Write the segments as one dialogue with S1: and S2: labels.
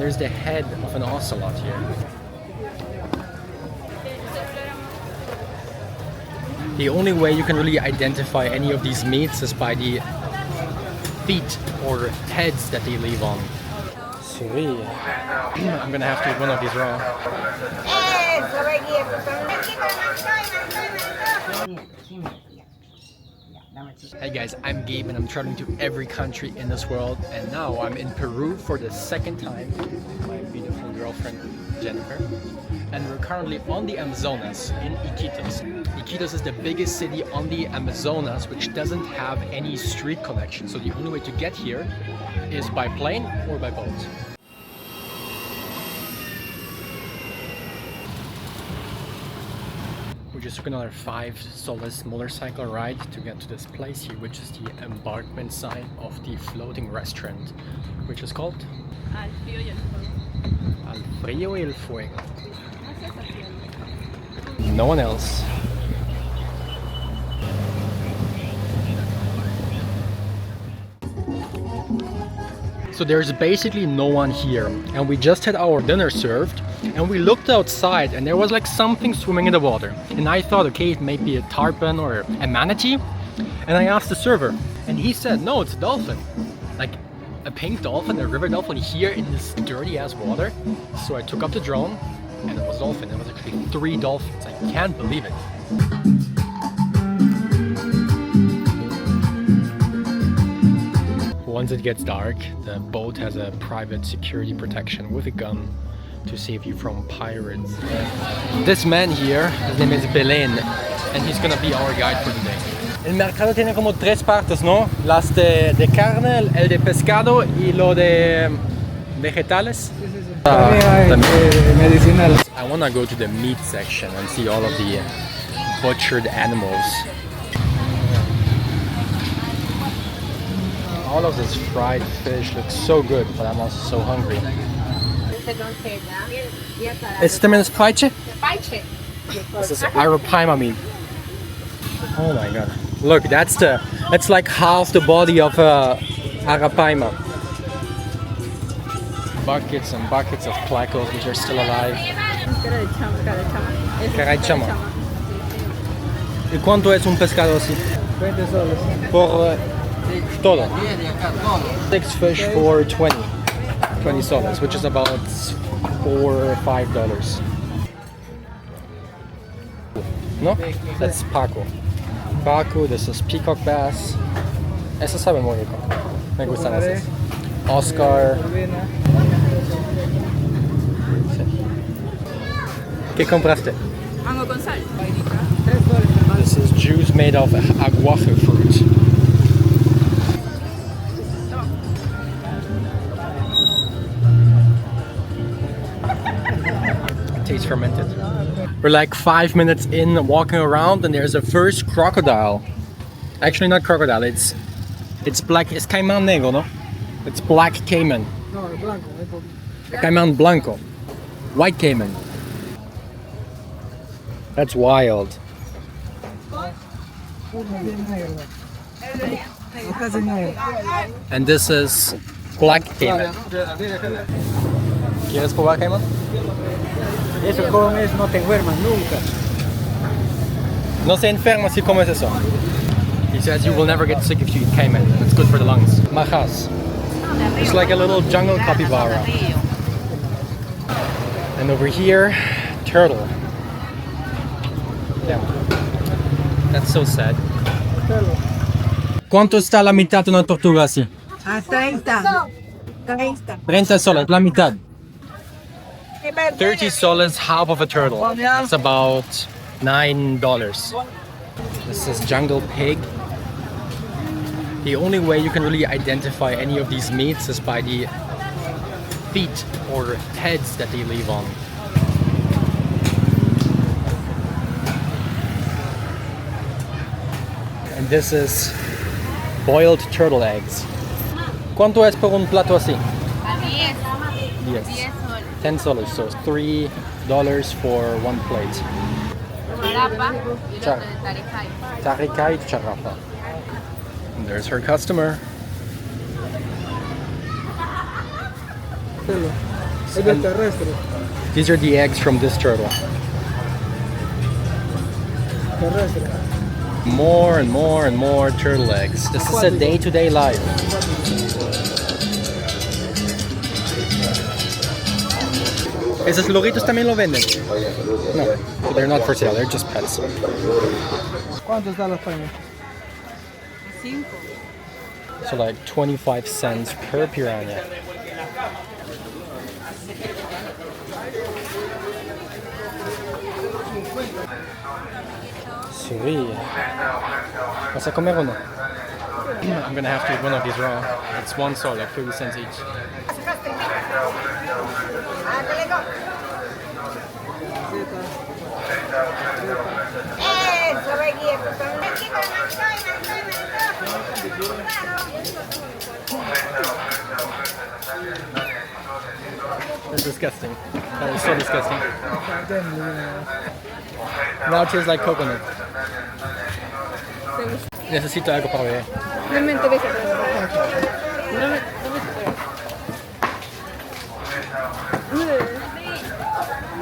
S1: There's the head of an ocelot here. The only way you can really identify any of these meats is by the feet or heads that they leave on. Sweet. I'm gonna have to eat one of these raw. Hey guys, I'm Gabe and I'm traveling to every country in this world, and now I'm in Peru for the second time with my beautiful girlfriend Jennifer, and we're currently on the Amazonas in Iquitos. Iquitos is the biggest city on the Amazonas which doesn't have any street connection, so the only way to get here is by plane or by boat. We just took another 5 soles motorcycle ride to get to this place here, which is the embarkment side of the floating restaurant, which is called
S2: Al frío y el fuego.
S1: Al frío y el fuego. No one else. So there's basically no one here, and we just had our dinner served, and we looked outside and there was like something swimming in the water, and I thought, okay, it may be a tarpon or a manatee, and I asked the server and he said no, it's a dolphin, like a pink dolphin, a river dolphin here in this dirty ass water. So I took up the drone and it was a dolphin. It was actually 3 dolphins. I can't believe it. Once it gets dark, the boat has a private security protection with a gun to save you from pirates. This man here, his name is Belen, and he's gonna be our guide for the day. El mercado tiene como 3 partes, ¿no? Las de carne, el de pescado y lo de vegetales.
S3: Medicinal.
S1: I wanna go to the meat section and see all of the butchered animals. All of this fried fish looks so good, but I'm also so hungry. Este también es paiche?
S2: Paiche.
S1: This is arapaima meat. Oh my god. Look, that's like half the body of arapaima. Buckets and buckets of placos which are still alive. Cara de chama. ¿Y cuánto es un pescado así?
S3: 20 soles.
S1: Por todo. 6 fish for 20 soles, which is about $4 or $5. No? That's Paco. Paco, this is peacock bass. Eso sabe muy rico. Me gustan esos. Oscar. ¿Qué compraste?
S2: Mango con sal.
S1: This is juice made of aguaje fruit. It tastes fermented. We're like 5 minutes in walking around and there's a first crocodile. Actually not crocodile, it's black, it's caiman negro, no? It's black caiman.
S3: No, blanco.
S1: Caiman blanco. White caiman. That's wild. And this is black caiman. ¿Quieres probar caiman?
S3: Eso comes, no te enfermas nunca.
S1: No se enferma si comes eso. He says you will never get sick if you eat caiman. It's good for the lungs. Majas. It's like a little jungle capybara. And over here, turtle. Damn. That's so sad. ¿Cuánto está la mitad de una tortuga así?
S3: A 30.
S1: 30 soles, la mitad. 30 soles, half of a turtle. It's about $9. This is jungle pig. The only way you can really identify any of these meats is by the feet or heads that they leave on. And this is boiled turtle eggs. ¿Cuánto es por un plato así? 10. 10 soles, so it's $3 for one plate. Taricay charapa. And there's her customer. eggs.
S3: Es del terrestre.
S1: These are the eggs from this turtle.
S3: Terrestre.
S1: More and more and more turtle eggs. This is a day-to-day life. ¿Esos loguitos también lo venden? No, so they're not for sale, they're just pets.
S3: ¿Cuánto está la España?
S2: 5.
S1: So like 25 cents per piranha. Sweet. ¿Vas a comer uno? I'm gonna have to eat one of these raw. It's one sol, like 30 cents each. That's disgusting. That is so disgusting. Now it tastes like coconut. Necesito algo para beber.
S2: Realmente ves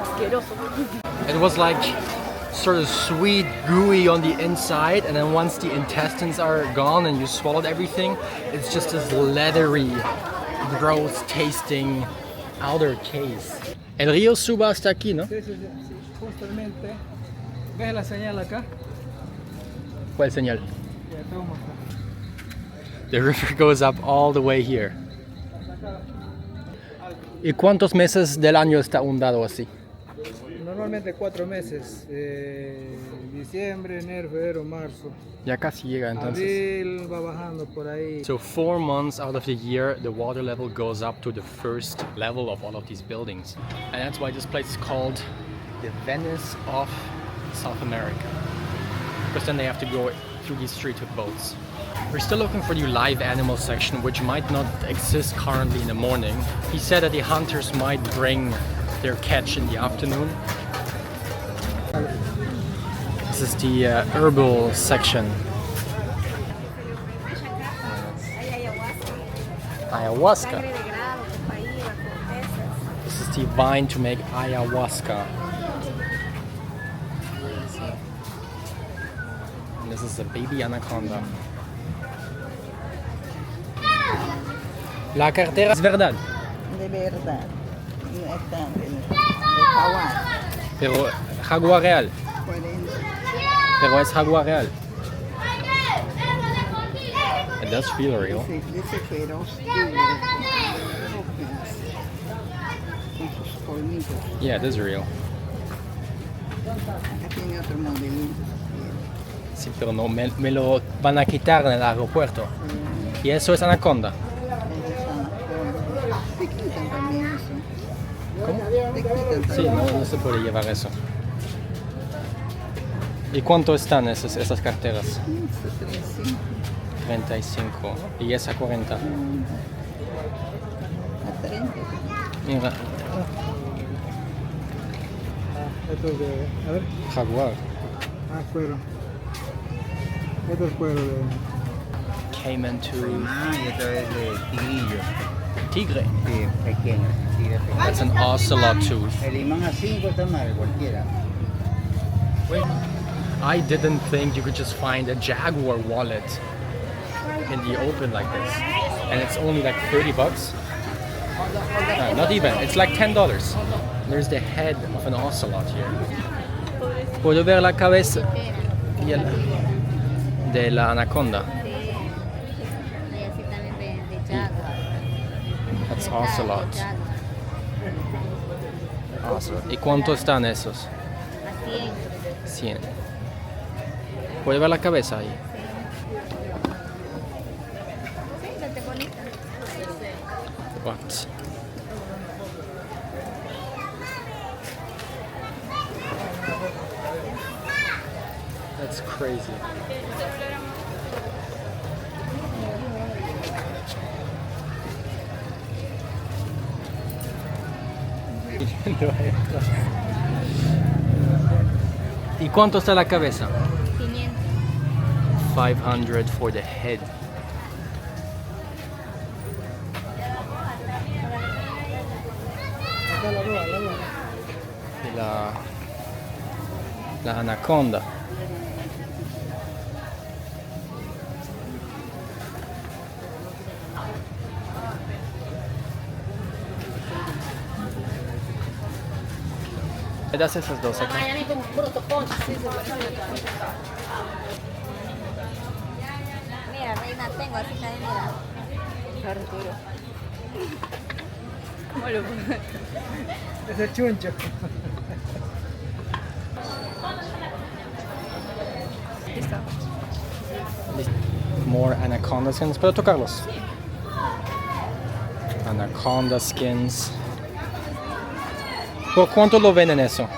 S2: asqueroso.
S1: It was like sort of sweet, gooey on the inside, and then once the intestines are gone and you swallowed everything, it's just this leathery, gross tasting outer case. El río suba hasta aquí, ¿no?
S3: Sí, sí, sí, sí. Justamente. ¿Ves la señal acá?
S1: ¿Cuál señal?
S3: Ya, toma acá.
S1: The river goes up all the way here. ¿Y cuántos meses del año está inundado así?
S3: Normalmente 4 meses. Diciembre, enero, febrero, marzo.
S1: Ya casi llega entonces.
S3: Abril va bajando por ahí.
S1: So 4 months out of the year, the water level goes up to the first level of all of these buildings. And that's why this place is called the Venice of South America. Because then they have to go through these streets with boats. We're still looking for the live animal section, which might not exist currently in the morning. He said that the hunters might bring their catch in the afternoon. This is the herbal section. Ayahuasca. This is the vine to make ayahuasca. And this is a baby anaconda. La cartera es verdad.
S4: De verdad. No están de jaguar.
S1: Pero jaguar real.
S4: 40.
S1: Pero es jaguar real. It does feel real.
S4: Ese feroz tigre. Con sus colmillos.
S1: Yeah, it is real.
S4: Acá tiene otro modelito.
S1: Sí, pero no, me lo van a quitar en el aeropuerto. Y eso es anaconda.
S4: Te quitan también eso.
S1: ¿Cómo?
S4: Te quitan
S1: Sí,
S4: también.
S1: no se puede llevar eso. ¿Y cuánto están esas carteras?
S4: 35.
S1: 35. ¿Y esa 40?
S4: A 30.
S1: Mira,
S3: Esto es de. A ver.
S1: jaguar.
S3: Cuero. Esto es cuero de.
S1: Cayman tooth.
S5: Y otra vez de tigrillo.
S1: Tigre.
S5: Sí, pequeño. Tigre pequeño.
S1: That's an ocelot tooth.
S5: El imán a 5 está mal, cualquiera.
S1: Wait. I didn't think you could just find a jaguar wallet in the open like this. And it's only like 30 bucks. No, not even. It's like $10. There's the head of an ocelot here. Puedo ver la cabeza de la anaconda. That's ocelot. Ocelot. ¿Y cuánto están esos? 100. ¿Puede ver la cabeza ahí? What? That's crazy. ¿Y cuánto está la cabeza? 500 for the head. la anaconda. Me das esas dos acá.
S4: Mira, reina, tengo así también, mira.
S2: Arturo. ¿Cómo lo pones?
S3: Es el chuncho.
S2: Listo.
S1: More anaconda skins. ¿Puedo tocarlos? Anaconda skins. ¿Por cuánto lo venden eso?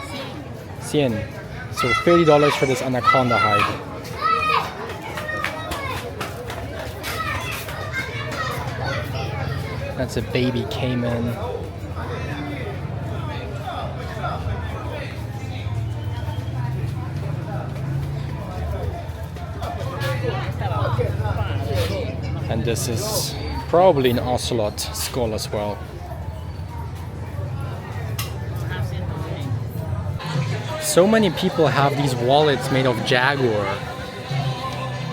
S1: 100. So $30 for this anaconda hide. That's a baby caiman. And this is probably an ocelot skull as well. So many people have these wallets made of jaguar.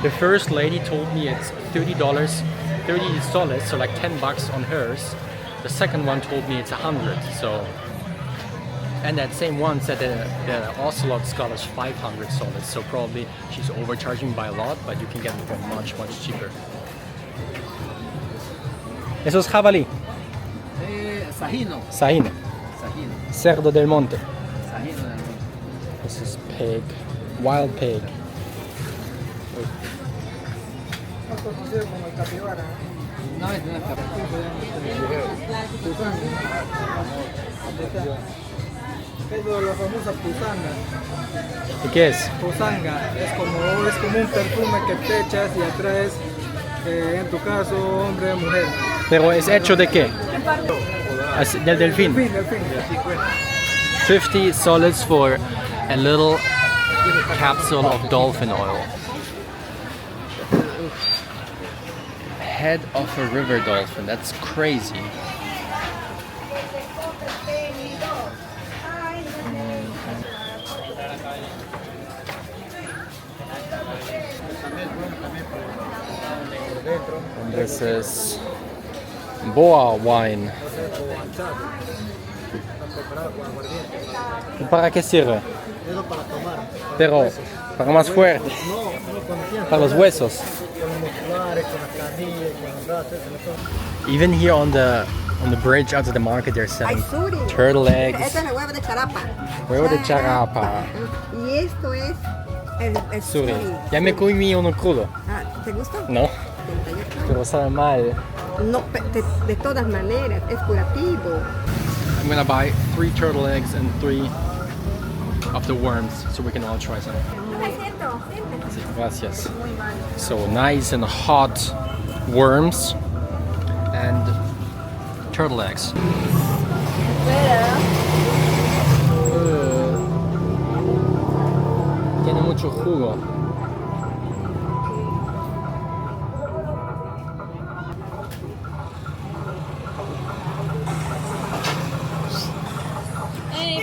S1: The first lady told me it's $30, 30 soles, so like 10 bucks on hers. The second one told me it's 100, so. And that same one said that the ocelot skull is 500 soles, so probably she's overcharging by a lot, but you can get it for much cheaper. Eso es jabalí.
S5: Sajino.
S1: Sajino.
S5: Sajino.
S1: Cerdo del monte.
S5: Sajino del monte.
S1: This is pig. Wild pig.
S3: Más conocido como el capibara.
S5: No, es una
S3: Es de la famosa pusanga.
S1: ¿Y qué es?
S3: Pusanga es como un perfume que te echas y atraes, en tu caso, hombre o mujer.
S1: ¿Pero es hecho de qué? Del delfín.
S3: Delfín.
S1: 50 soles for a little capsule of dolphin oil. Head of a river dolphin. That's crazy. And this is boa wine. ¿Para qué sirve? Pero para más fuerte. Para los huesos. Even here on the bridge out of the market, they're selling turtle eggs.
S4: Este es el huevo de charapa.
S1: Huevo de charapa.
S4: Y esto es el
S1: Suri.
S4: suri.
S1: Ya me comí uno crudo.
S4: Ah, ¿te gusta?
S1: No, pero sabe mal.
S4: No, de todas maneras, es curativo.
S1: I'm gonna buy 3 turtle eggs and 3 of the worms so we can all try some. Sí, gracias. So nice and hot worms and turtle eggs. Tiene mucho jugo.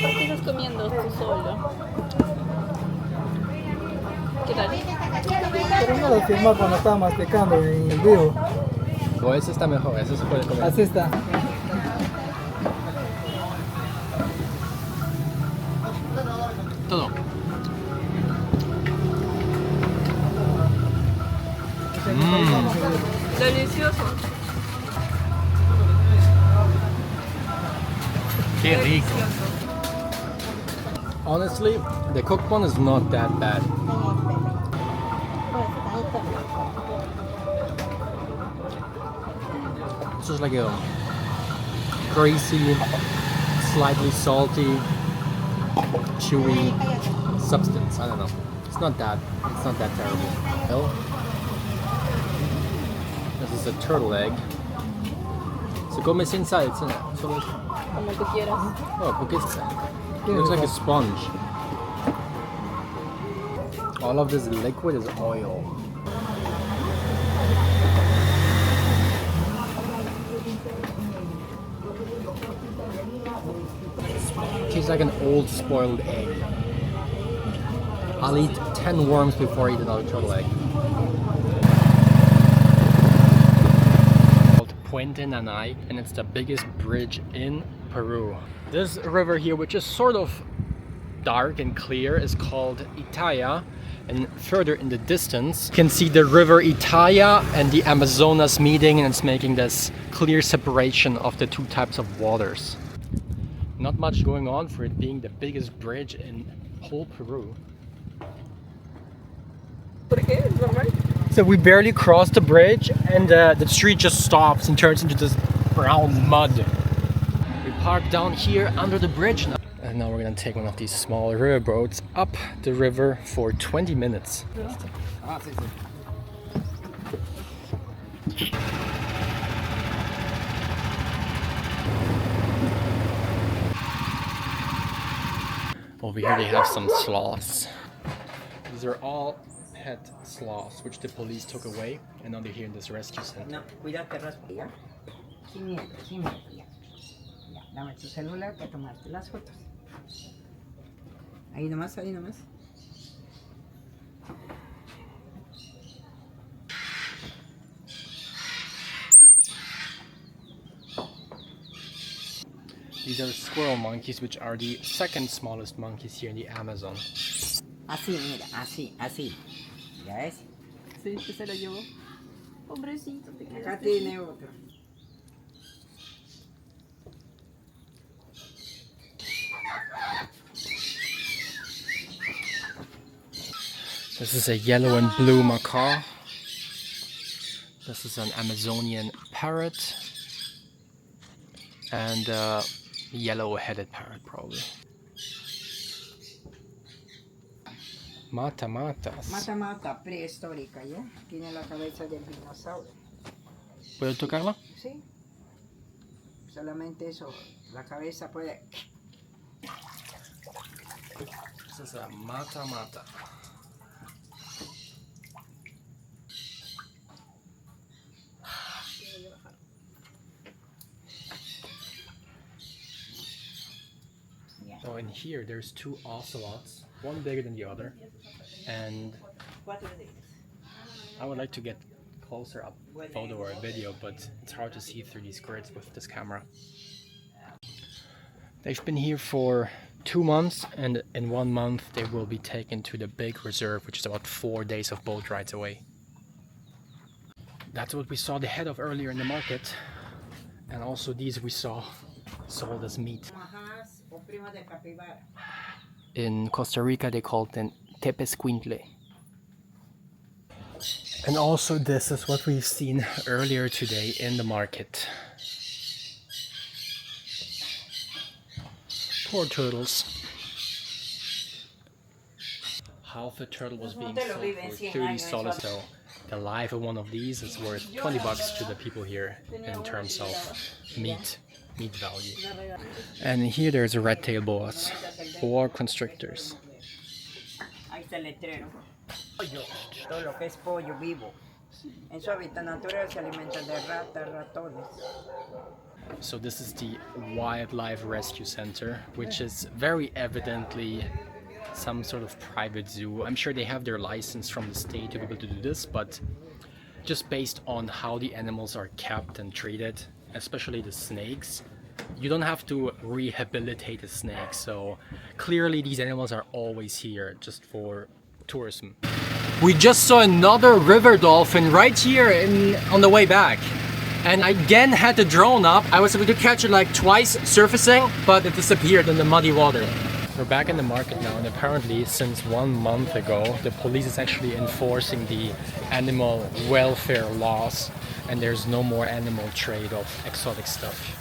S2: ¿Por qué estás comiendo tú solo? ¿Qué tal?
S3: Pero no lo filmó cuando estaba masticando en el vivo.
S1: O ese está mejor, ese se puede comer.
S3: Así está.
S1: Todo.
S2: Delicioso.
S1: Qué rico. Honestly, the cooked one is not that bad. It's just like a greasy, slightly salty, chewy substance. I don't know. It's not that terrible. Well, this is a turtle egg. Se come sin salsa. Solo
S2: Como tú quieras.
S1: oh, porque it looks like a sponge. All of this liquid is oil. Sponge. tastes like an old spoiled egg. I'll eat 10 worms before I eat another turtle egg. Called Puente Nanay, and it's the biggest bridge in Peru. This river here, which is sort of dark and clear, is called Itaya. And further in the distance, you can see the river Itaya and the Amazonas meeting, and it's making this clear separation of the two types of waters. Not much going on for it being the biggest bridge in whole Peru. So we barely crossed the bridge, and the street just stops and turns into this brown mud. We parked down here under the bridge now. And now we're gonna take one of these small river boats up the river for 20 minutes. Over here they have some sloths. These are all pet sloths, which the police took away, and now they're here in this rescue center.
S4: No, cuídate, raspa. Sin miedo, sin miedo. Ya. Ya, dame tu celular para tomarte las fotos. Ahí nomás, ahí nomás.
S1: These are squirrel monkeys, which are the second smallest monkeys here in the Amazon.
S4: Así, mira, así, así. ¿Ya ves?
S2: Sí, que se lo llevó. Pobrecito, te
S4: Acá
S2: quedaste.
S4: tiene otro.
S1: This is a yellow and blue macaw. This is an Amazonian parrot. And a yellow-headed parrot, probably. Mata-matas.
S4: Mata-mata prehistórica, ¿ya? Tiene la cabeza del dinosaurio.
S1: ¿Puedo tocarla?
S4: Sí. Solamente eso, la cabeza puede...
S1: This is a mata-mata. So in here there's two ocelots, one bigger than the other, and I would like to get closer up photo or a video, but it's hard to see through these grids with this camera. They've been here for 2 months, and in 1 month they will be taken to the big reserve, which is about 4 days of boat rides away. That's what we saw the head of earlier in the market, and also these we saw sold as meat. In Costa Rica they call them tepescuintle. And also this is what we've seen earlier today in the market. Poor turtles. Half a turtle was being sold for 30 soles, so the life of one of these is worth 20 bucks to the people here in terms of meat value. And here there's a red-tailed boas, boa constrictors.
S4: Ahí está el letrero. Todo lo que es pollo vivo. En su hábitat natural se alimentan de ratas, ratones.
S1: So this is the Wildlife Rescue Center, which is very evidently some sort of private zoo. I'm sure they have their license from the state to be able to do this, but just based on how the animals are kept and treated, especially the snakes, you don't have to rehabilitate a snake, so clearly these animals are always here just for tourism. We just saw another river dolphin right here on the way back, and I again had the drone up. I was able to catch it like twice surfacing, but it disappeared in the muddy water. We're back in the market now, and apparently since 1 month ago the police is actually enforcing the animal welfare laws, and there's no more animal trade of exotic stuff.